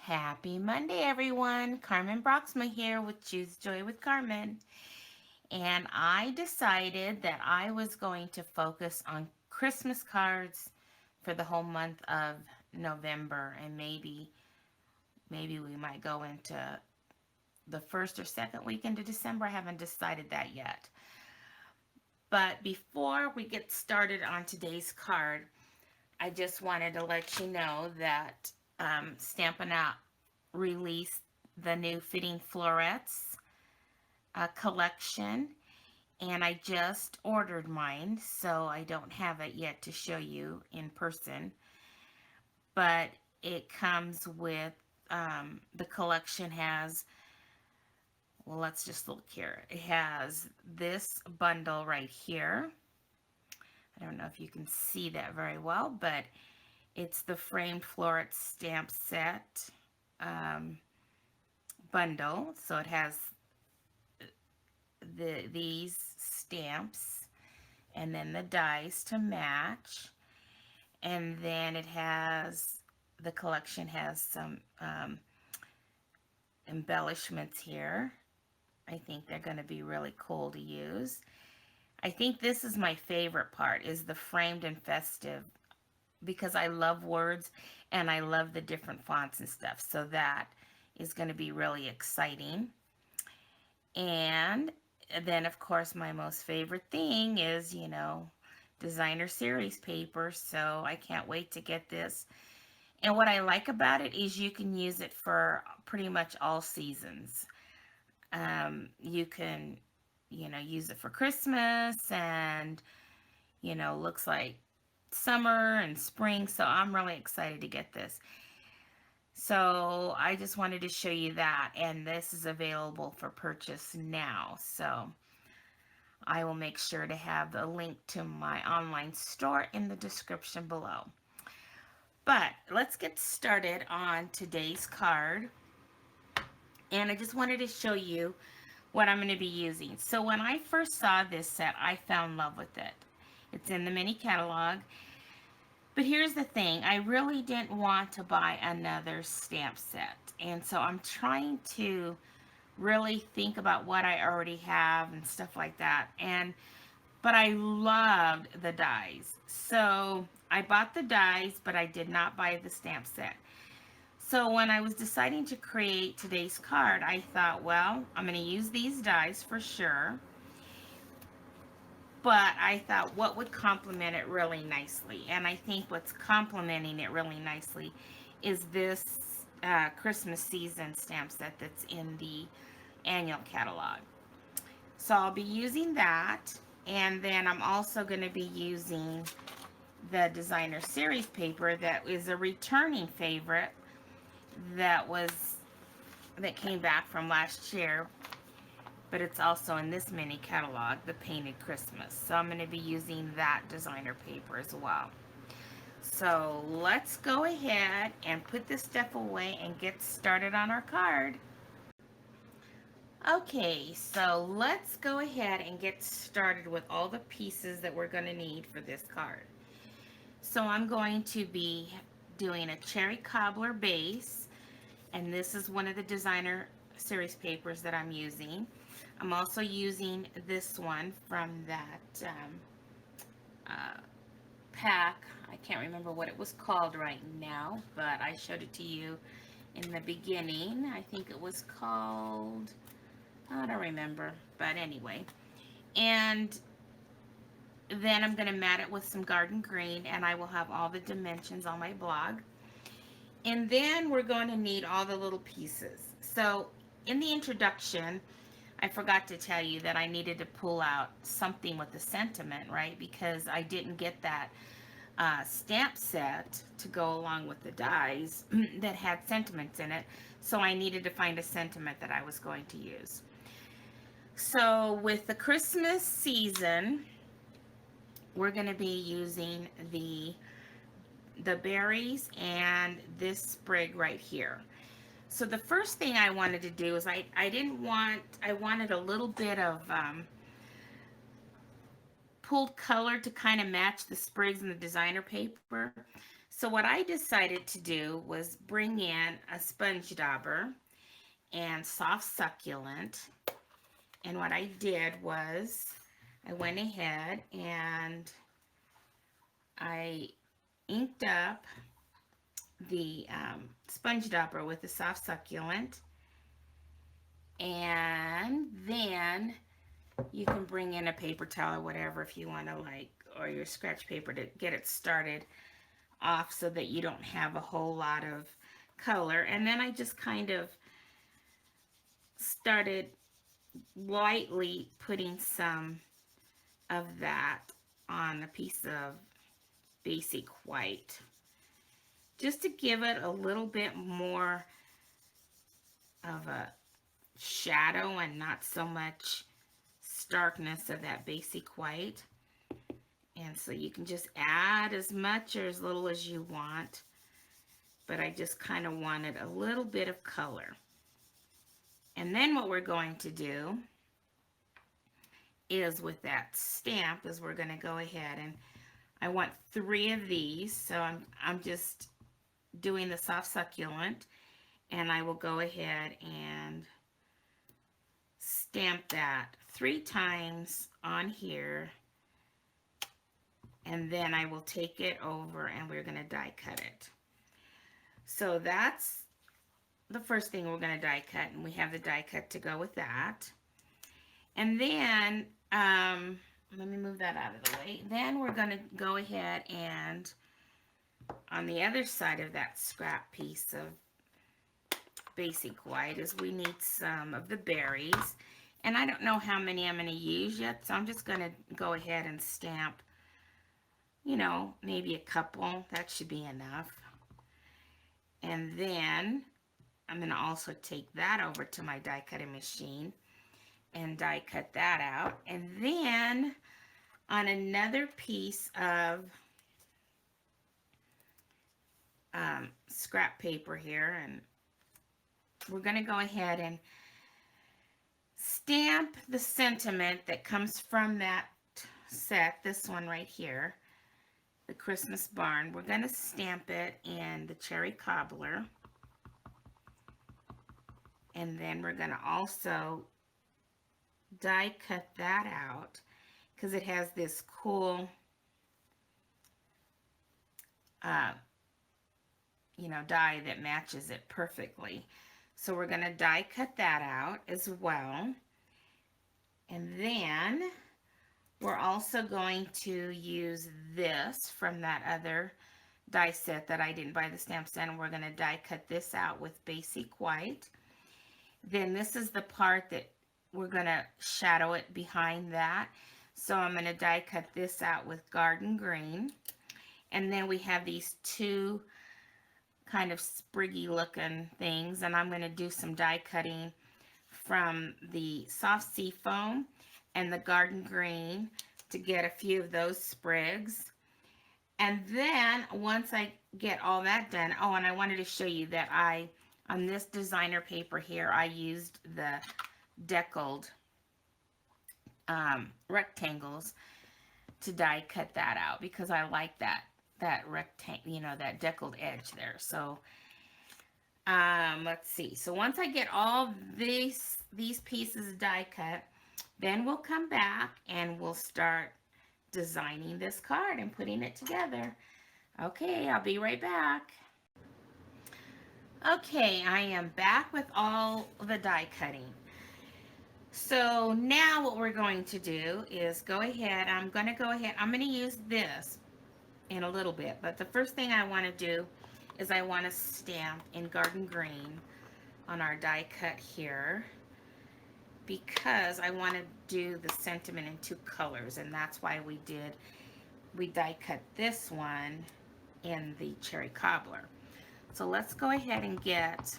Happy Monday, everyone. Carmen Broxma here with Choose Joy with Carmen. And I decided that I was going to focus on Christmas cards for the whole month of November. And maybe we might go into the first or second week into December. I haven't decided that yet. But before we get started on today's card, I just wanted to let you know that Stampin' Up! Released the new Fitting Florets collection, and I just ordered mine, so I don't have it yet to show you in person. But it comes with the collection has, well, let's just look here. It has this bundle right here. I don't know if you can see that very well, but it's the framed floret stamp set um, bundle. So it has these stamps and then the dies to match, and then it has the collection has some embellishments here. I think they're going to be really cool to use. I think this is my favorite part, is the framed and festive, because I love words and I love the different fonts and stuff. So that is going to be really exciting. And then, of course, my most favorite thing is, designer series paper. So I can't wait to get this. And what I like about it is you can use it for pretty much all seasons. You can, use it for Christmas and, looks like summer and spring. So I'm really excited to get this. So I just wanted to show you that, and this is available for purchase now. So I will make sure to have the link to my online store in the description below. But let's get started on today's card. And I just wanted to show you what I'm going to be using. So when I first saw this set, I fell in love with it. It's in the mini catalog. But here's the thing, I really didn't want to buy another stamp set. And so I'm trying to really think about what I already have and stuff like that. But I loved the dies. So I bought the dies, but I did not buy the stamp set. So when I was deciding to create today's card, I thought, well, I'm going to use these dies for sure. But I thought, what would complement it really nicely? And I think what's complementing it really nicely is this Christmas season stamp set that's in the annual catalog. So I'll be using that. And then I'm also going to be using the designer series paper that is a returning favorite that came back from last year, but it's also in this mini catalog, the Painted Christmas. So I'm going to be using that designer paper as well. So let's go ahead and put this stuff away and get started on our card. Okay, so let's go ahead and get started with all the pieces that we're going to need for this card. So I'm going to be doing a cherry cobbler base, and this is one of the designer series papers that I'm using. I'm also using this one from that pack. I can't remember what it was called right now, but I showed it to you in the beginning. I think it was called, I don't remember, but anyway. And then I'm going to mat it with some garden green, and I will have all the dimensions on my blog. And then we're going to need all the little pieces. So in the introduction, I forgot to tell you that I needed to pull out something with a sentiment, right? Because I didn't get that stamp set to go along with the dies that had sentiments in it. So I needed to find a sentiment that I was going to use. So with the Christmas season, we're going to be using the berries and this sprig right here. So the first thing I wanted to do is I wanted a little bit of pulled color to kind of match the sprigs in the designer paper. So what I decided to do was bring in a sponge dauber and soft succulent. And what I did was I went ahead and I inked up the sponge dauber with the soft succulent. And then you can bring in a paper towel or whatever if you want to, like, or your scratch paper to get it started off so that you don't have a whole lot of color. And then I just kind of started lightly putting some of that on a piece of basic white just to give it a little bit more of a shadow and not so much starkness of that basic white. And so you can just add as much or as little as you want, but I just kind of wanted a little bit of color. And then what we're going to do is with that stamp is we're going to go ahead and I want 3 of these, so I'm just doing the soft succulent, and I will go ahead and stamp that 3 times on here, and then I will take it over and we're going to die cut it. So that's the first thing we're going to die cut, and we have the die cut to go with that. And then let me move that out of the way. Then we're going to go ahead and on the other side of that scrap piece of basic white is we need some of the berries. And I don't know how many I'm going to use yet, so I'm just going to go ahead and stamp, you know, maybe a couple. That should be enough. And then I'm going to also take that over to my die cutting machine and die cut that out. And then on another piece of scrap paper here, and we're going to go ahead and stamp the sentiment that comes from that set, this one right here, the Christmas barn. We're going to stamp it in the cherry cobbler, and then we're going to also die cut that out because it has this cool you know, die that matches it perfectly. So we're going to die cut that out as well. And then we're also going to use this from that other die set that I didn't buy the stamp set, and we're going to die cut this out with basic white. Then this is the part that we're going to shadow it behind that. So I'm going to die cut this out with garden green. And then we have these 2 kind of spriggy looking things, and I'm going to do some die cutting from the soft sea foam and the garden green to get a few of those sprigs. And then once I get all that done, oh, and I wanted to show you that on this designer paper here, I used the deckled rectangles to die cut that out because I like that rectangle, you know, that deckled edge there. So let's see. So once I get all these pieces die cut, then we'll come back and we'll start designing this card and putting it together. Okay, I'll be right back. Okay, I am back with all the die cutting. So now what we're going to do is go ahead, I'm going to use this in a little bit, but the first thing I want to do is I want to stamp in garden green on our die cut here because I want to do the sentiment in 2 colors, and that's why we die cut this one in the cherry cobbler. So let's go ahead and get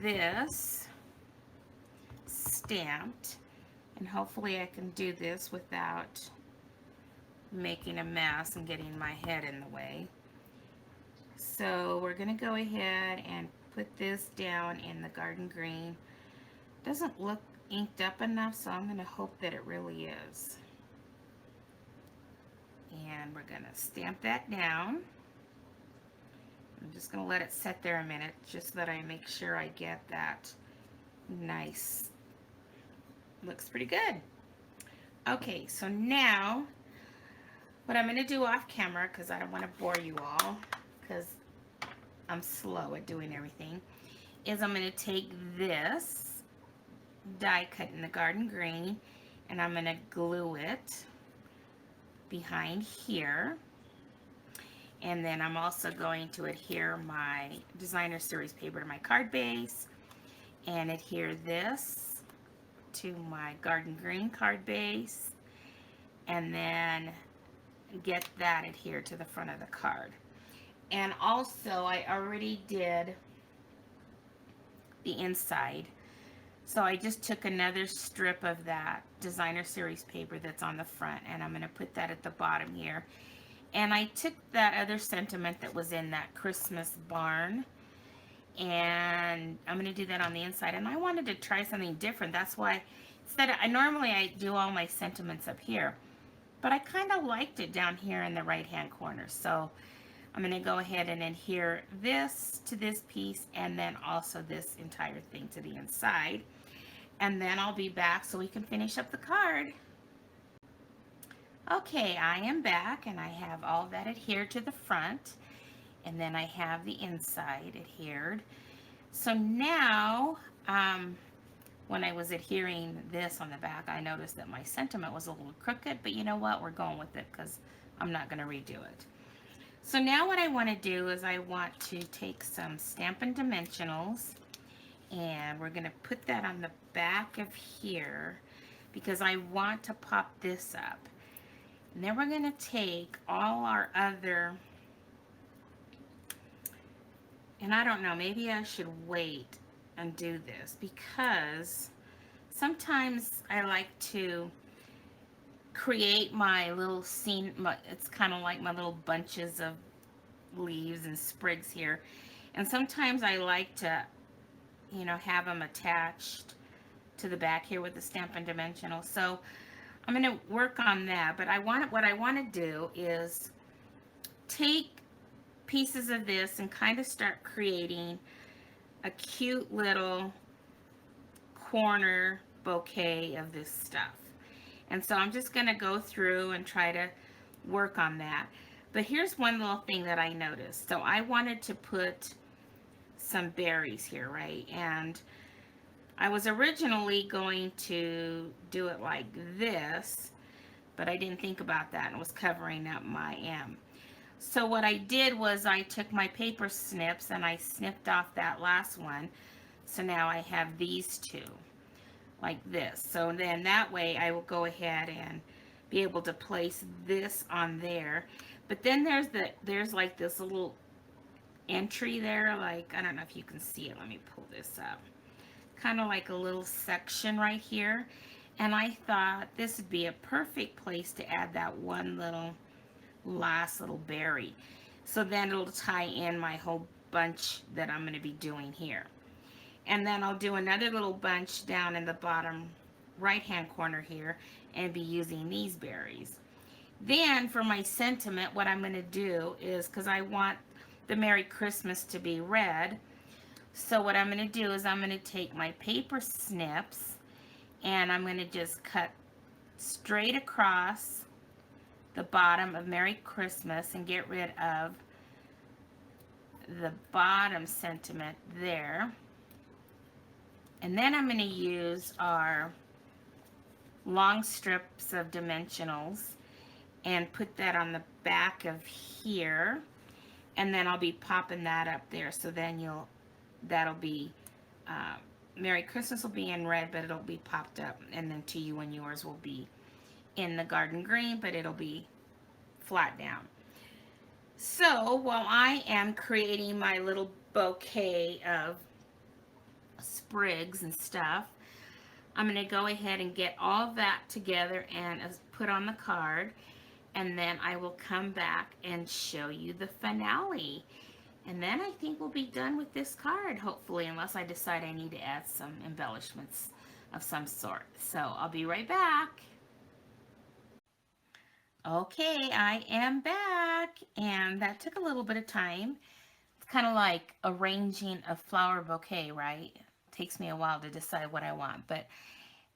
this stamped, and hopefully I can do this without making a mess and getting my head in the way. So we're going to go ahead and put this down in the garden green. Doesn't look inked up enough, so I'm going to hope that it really is. And we're going to stamp that down. I'm just going to let it sit there a minute just so that I make sure I get that nice. Looks pretty good. Okay, so now what I'm going to do off camera, because I don't want to bore you all, because I'm slow at doing everything, is I'm going to take this die cut in the garden green and I'm going to glue it behind here. And then I'm also going to adhere my designer series paper to my card base and adhere this to my garden green card base, and then get that adhered to the front of the card. And also I already did the inside, so I just took another strip of that designer series paper that's on the front, and I'm going to put that at the bottom here. And I took that other sentiment that was in that Christmas barn, and I'm going to do that on the inside. And I wanted to try something different. That's why normally I do all my sentiments up here, but I kind of liked it down here in the right hand corner. So I'm going to go ahead and adhere this to this piece, and then also this entire thing to the inside. And then I'll be back so we can finish up the card. Okay, I am back, and I have all that adhered to the front, and then I have the inside adhered. So now, when I was adhering this on the back, I noticed that my sentiment was a little crooked, but you know what? We're going with it because I'm not going to redo it. So now what I want to do is I want to take some Stampin' Dimensionals, and we're going to put that on the back of here because I want to pop this up. And then we're going to take all our other, and I don't know, maybe I should wait and do this because sometimes I like to create my little scene. It's kind of like my little bunches of leaves and sprigs here. And sometimes I like to, you know, have them attached to the back here with the Stampin' Dimensional. So I'm going to work on that, but what I want to do is take pieces of this and kind of start creating a cute little corner bouquet of this stuff. And so I'm just going to go through and try to work on that. But here's one little thing that I noticed. So I wanted to put some berries here, right? And I was originally going to do it like this, but I didn't think about that and was covering up my M. So what I did was I took my paper snips and I snipped off that last one. So now I have these two like this. So then that way I will go ahead and be able to place this on there. But then there's like this little entry there, like, I don't know if you can see it. Let me pull this up. Kind of like a little section right here, and I thought this would be a perfect place to add that one little last little berry, so then it'll tie in my whole bunch that I'm going to be doing here. And then I'll do another little bunch down in the bottom right hand corner here and be using these berries. Then for my sentiment, what I'm going to do is, because I want the Merry Christmas to be red, so what I'm going to do is I'm going to take my paper snips and I'm going to just cut straight across the bottom of Merry Christmas and get rid of the bottom sentiment there. And then I'm going to use our long strips of dimensionals and put that on the back of here. And then I'll be popping that up there. So then that'll be, Merry Christmas will be in red, but it'll be popped up. And then To You and Yours will be in the garden green, but it'll be flat down. So while I am creating my little bouquet of sprigs and stuff, I'm going to go ahead and get all that together and put on the card. And then I will come back and show you the finale. And then I think we'll be done with this card, hopefully, unless I decide I need to add some embellishments of some sort. So I'll be right back. Okay, I am back, and that took a little bit of time kind of like arranging a flower bouquet, right? Takes me a while to decide what I want, but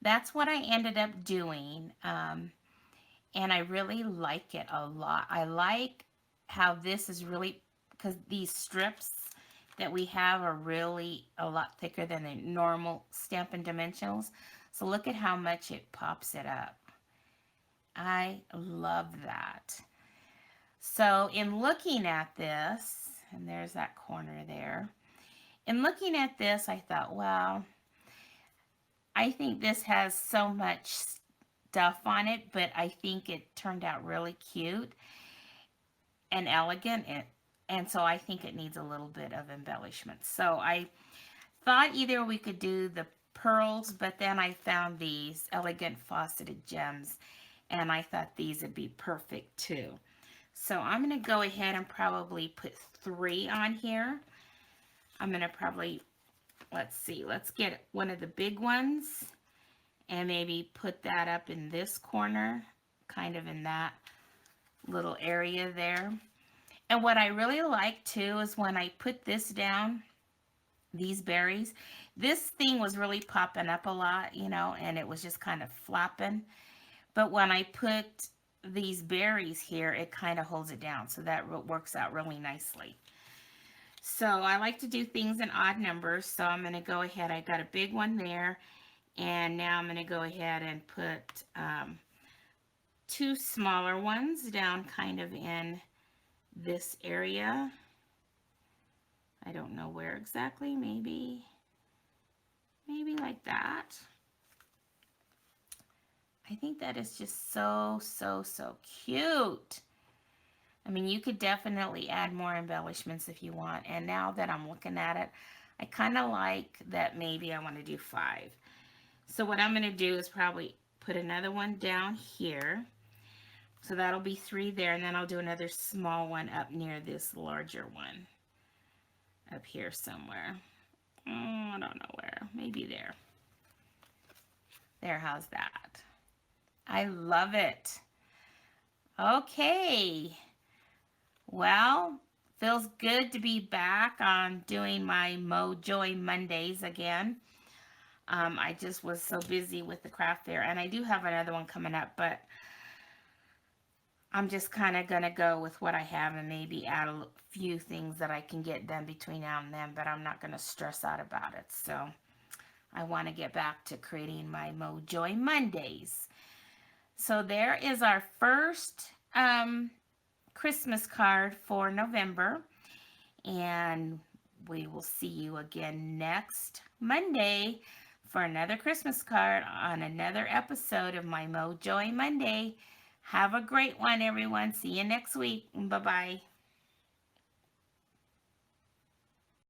that's what I ended up doing. And I really like it a lot. I like how this is really, because these strips that we have are really a lot thicker than the normal Stampin' Dimensionals. So look at how much it pops it up. I love that. So in looking at this, and there's that corner there, in looking at this, I thought, well, I think this has so much stuff on it, but I think it turned out really cute and elegant. And so I think it needs a little bit of embellishment. So I thought either we could do the pearls, but then I found these elegant faceted gems, and I thought these would be perfect too. So I'm going to go ahead and probably put 3 on here. I'm going to probably, let's see, let's get one of the big ones and maybe put that up in this corner, kind of in that little area there. And what I really like too is when I put this down, these berries, this thing was really popping up a lot, you know, and it was just kind of flopping. But when I put these berries here, it kind of holds it down. So that works out really nicely. So I like to do things in odd numbers. So I'm going to go ahead. I got a big one there. And now I'm going to go ahead and put 2 smaller ones down kind of in this area. I don't know where exactly, maybe like that. I think that is just so, so, so cute. I mean, you could definitely add more embellishments if you want. And now that I'm looking at it, I kind of like that maybe I want to do 5. So what I'm going to do is probably put another one down here. So that'll be 3 there, and then I'll do another small one up near this larger one. Up here somewhere. Oh, I don't know where. Maybe there. There, how's that? I love it. Okay. Well, feels good to be back on doing my Mojoy Mondays again. I just was so busy with the craft fair, and I do have another one coming up, but I'm just kind of going to go with what I have and maybe add a few things that I can get done between now and then, but I'm not going to stress out about it. So I want to get back to creating my Mojoy Mondays. So there is our first Christmas card for November, and we will see you again next Monday for another Christmas card on another episode of my Mojoy Monday. Have a great one, everyone. See you next week. Bye-bye.